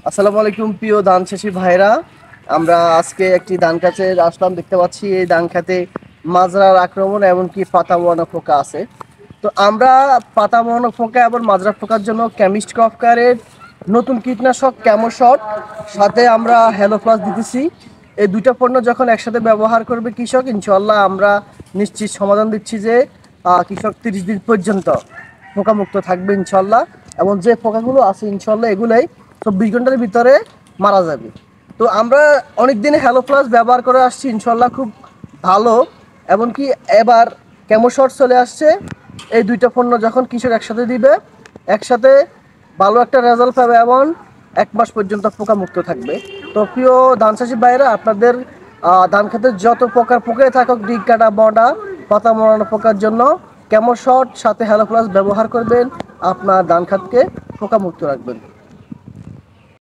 আসসালামু আলাইকুম প্রিয় ধান চাষী ভাইরা। আমরা আজকে একটি ধান গাছে আসলাম, দেখতে পাচ্ছি এই ধান খেতে মাজরার আক্রমণ এমনকি পাতা মোড়ানো পোকা আছে। তো আমরা পাতা মোড়ানো পোকা এবং মাজরা পোকার জন্য কেমিস্ট কফকারের নতুন কীটনাশক ক্যামোশট সাথে আমরা হ্যালো প্লাস দিতেছি। এই দুইটা পণ্য যখন একসাথে ব্যবহার করবে কৃষক, ইনশাল্লাহ আমরা নিশ্চিত সমাধান দিচ্ছি যে কৃষক 30 দিন পর্যন্ত পোকামুক্ত থাকবে ইনশাল্লাহ। এবং যে পোকাগুলো আছে ইনশাল্লাহ এগুলোই 24 ঘন্টার ভিতরে মারা যাবে। তো আমরা অনেক দিনে হ্যালো প্লাস ব্যবহার করে আসছি, ইনশাল্লাহ খুব ভালো। এমনকি এবার ক্যামোশট চলে আসছে। এই দুইটা পণ্য যখন কৃষক একসাথে দিবে, একসাথে ভালো একটা রেজাল্ট পাবে এবং 1 মাস পর্যন্ত পোকামুক্ত থাকবে। তো প্রিয় ধান চাষি ভাইরা, আপনাদের ধান খেতে যত পোকায় থাকুক, ডিগ কাটা, বডা, পাতা মরানো পোকার জন্য ক্যামোশট সাথে হ্যালো প্লাস ব্যবহার করবেন, আপনার ধান খাতকে পোকামুক্ত রাখবেন।